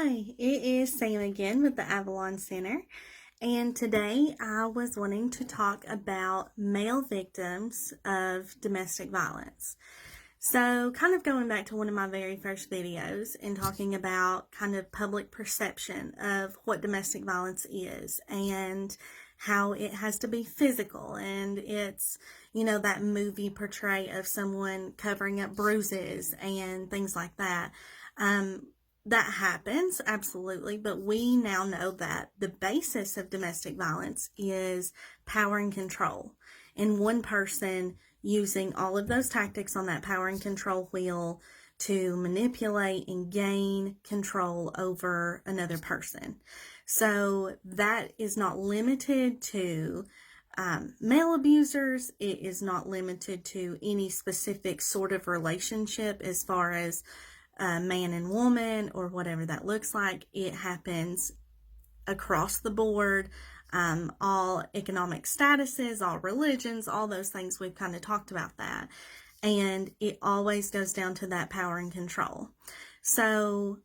Hi, it is Sam again with the Avalon Center, and today I was wanting to talk about male victims of domestic violence. So, kind of going back to one of my very first videos and talking about kind of public perception of what domestic violence is and how it has to be physical, and it's, that movie portray of someone covering up bruises and things like that. Um, that happens, absolutely, but we now know that the basis of domestic violence is power and control. And one person using all of those tactics on that power and control wheel to manipulate and gain control over another person. So that is not limited to male abusers. It is not limited to any specific sort of relationship as far as man and woman or whatever that looks like. It happens across the board, all economic statuses, all religions, all those things. We've kind of talked about that. And it always goes down to that power and control. So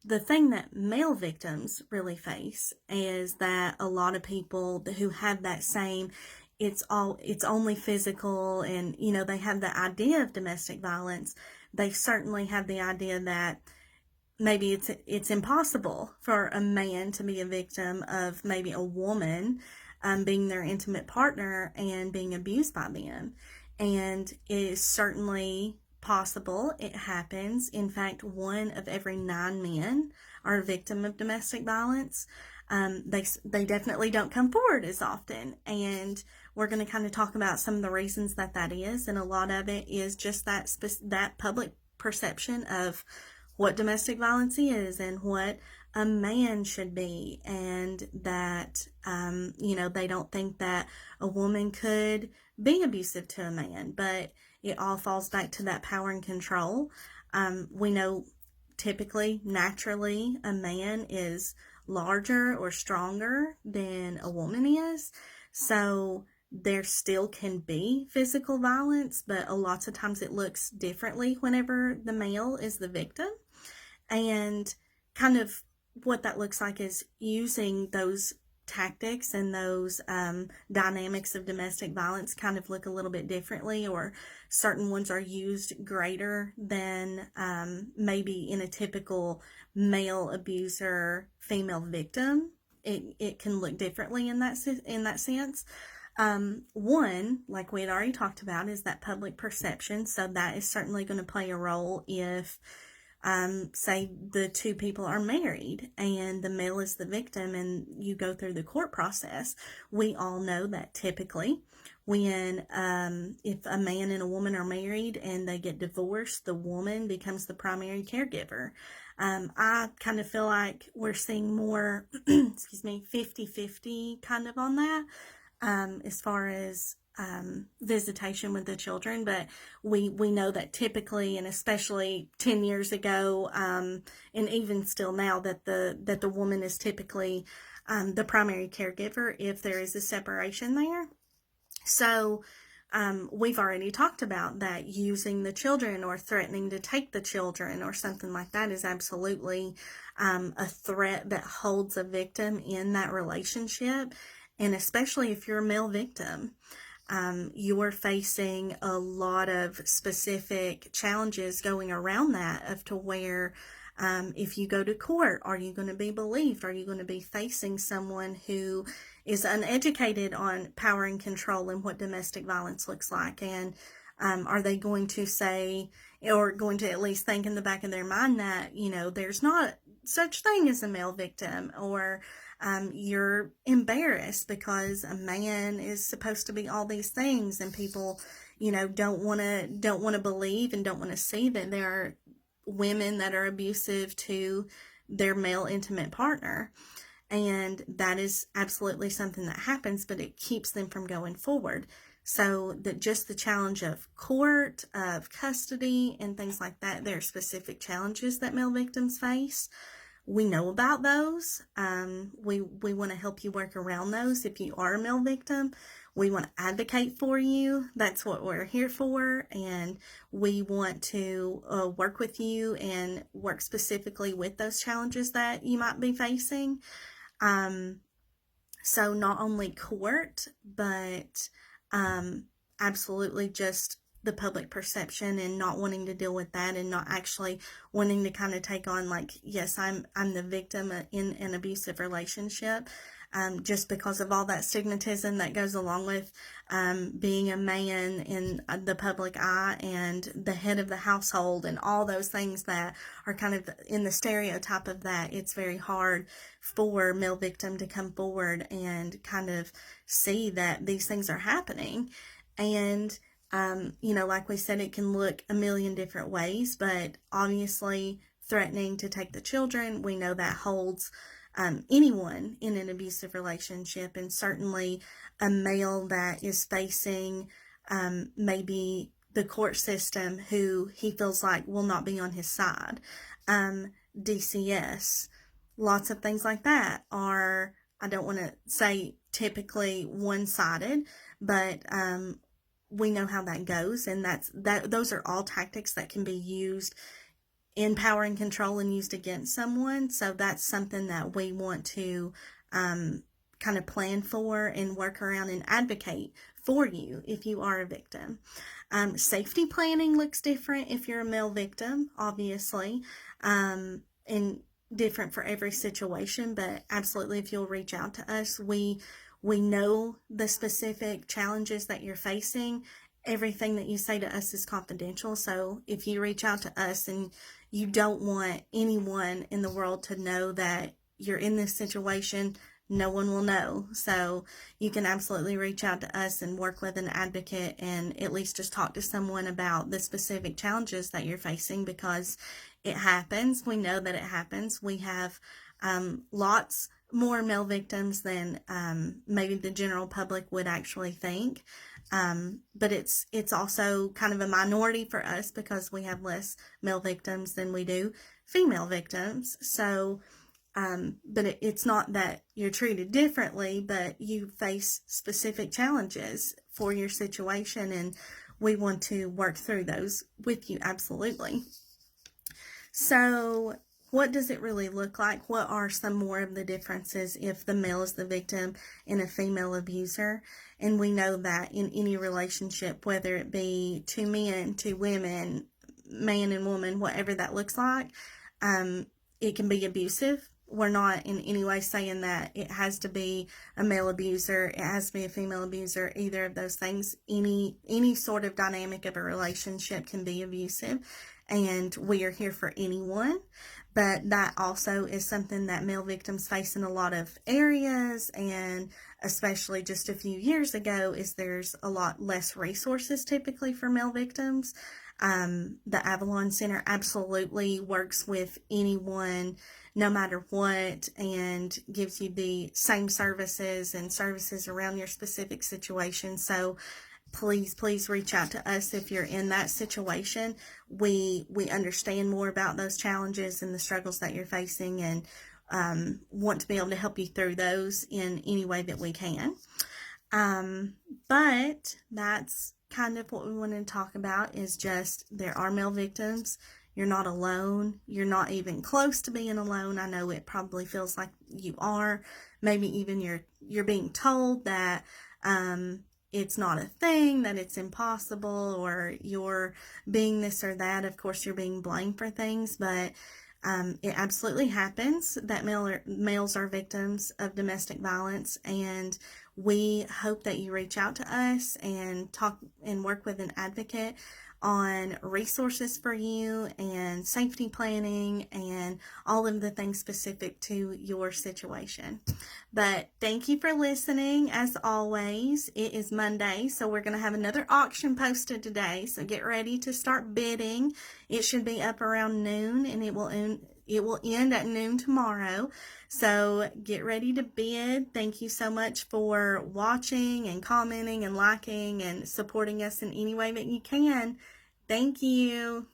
the thing that male victims really face is that a lot of people who have that same it's only physical, and they have the idea of domestic violence. They certainly have the idea that maybe it's impossible for a man to be a victim of maybe a woman being their intimate partner and being abused by them. And it is certainly possible. It happens. In fact, 1 of every 9 men are a victim of domestic violence. They definitely don't come forward as often, and we're going to kind of talk about some of the reasons that is, and a lot of it is just that public perception of what domestic violence is and what a man should be, and that they don't think that a woman could be abusive to a man, but it all falls back to that power and control. We know typically, naturally, a man is larger or stronger than a woman is, so there still can be physical violence, but a lot of times it looks differently whenever the male is the victim. And kind of what that looks like is using those tactics and those dynamics of domestic violence kind of look a little bit differently, or certain ones are used greater than maybe in a typical male abuser female victim. It can look differently in that sense. One, like we had already talked about, is that public perception. So that is certainly going to play a role if say the 2 people are married and the male is the victim and you go through the court process. We all know that typically when if a man and a woman are married and they get divorced, the woman becomes the primary caregiver. I kind of feel like we're seeing more 50-50 kind of on that, as far as visitation with the children, but we know that typically, and especially 10 years ago, and even still now, that the woman is typically the primary caregiver if there is a separation there. So we've already talked about that using the children or threatening to take the children or something like that is absolutely a threat that holds a victim in that relationship. And especially if you're a male victim, you're facing a lot of specific challenges going around that, of to where if you go to court, are you going to be believed? Are you going to be facing someone who is uneducated on power and control and what domestic violence looks like? And are they going to say, or going to at least think in the back of their mind that, there's not such thing as a male victim, or you're embarrassed because a man is supposed to be all these things, and people, don't want to believe and don't want to see that there are women that are abusive to their male intimate partner. And that is absolutely something that happens, but it keeps them from going forward. So that just the challenge of court, of custody, and things like that, there are specific challenges that male victims face. We know about those. We want to help you work around those if you are a male victim. We want to advocate for you. That's what we're here for. And we want to work with you and work specifically with those challenges that you might be facing. So not only court, but absolutely just the public perception and not wanting to deal with that and not actually wanting to kind of take on like, yes, I'm the victim in an abusive relationship. Just because of all that stigmatism that goes along with being a man in the public eye and the head of the household and all those things that are kind of in the stereotype of that. It's very hard for male victim to come forward and kind of see that these things are happening. And like we said, it can look a million different ways, but obviously threatening to take the children, we know that holds anyone in an abusive relationship, and certainly a male that is facing maybe the court system who he feels like will not be on his side. DCS, lots of things like that are, I don't want to say typically one-sided, but we know how that goes, and those are all tactics that can be used in power and control and used against someone. So that's something that we want to kind of plan for and work around and advocate for you if you are a victim. Safety planning looks different if you're a male victim, obviously, and different for every situation, but absolutely if you'll reach out to us, we know the specific challenges that you're facing. Everything that you say to us is confidential. So if you reach out to us and you don't want anyone in the world to know that you're in this situation, no one will know. So you can absolutely reach out to us and work with an advocate and at least just talk to someone about the specific challenges that you're facing, because it happens. We know that it happens. We have lots more male victims than maybe the general public would actually think. But it's also kind of a minority for us because we have less male victims than we do female victims. So, but it's not that you're treated differently, but you face specific challenges for your situation, and we want to work through those with you, absolutely. So, what does it really look like? What are some more of the differences if the male is the victim and a female abuser? And we know that in any relationship, whether it be two men, two women, man and woman, whatever that looks like, it can be abusive. We're not in any way saying that it has to be a male abuser, it has to be a female abuser, either of those things. Any sort of dynamic of a relationship can be abusive, and we are here for anyone. But that also is something that male victims face in a lot of areas, and especially just a few years ago, is there's a lot less resources typically for male victims. The Avalon Center absolutely works with anyone, no matter what, and gives you the same services and services around your specific situation. So please reach out to us if you're in that situation. We understand more about those challenges and the struggles that you're facing, and want to be able to help you through those in any way that we can. But that's kind of what we want to talk about, is just there are male victims. You're not alone. You're not even close to being alone. I know it probably feels like you are. Maybe even you're being told that it's not a thing, that it's impossible, or you're being this or that. Of course, you're being blamed for things, but it absolutely happens that males are victims of domestic violence, and we hope that you reach out to us and talk and work with an advocate on resources for you and safety planning and all of the things specific to your situation. But thank you for listening. As always, it is Monday, so we're going to have another auction posted today. So get ready to start bidding. It should be up around noon, and it will end at noon tomorrow. So get ready to bid. Thank you so much for watching and commenting and liking and supporting us in any way that you can. Thank you.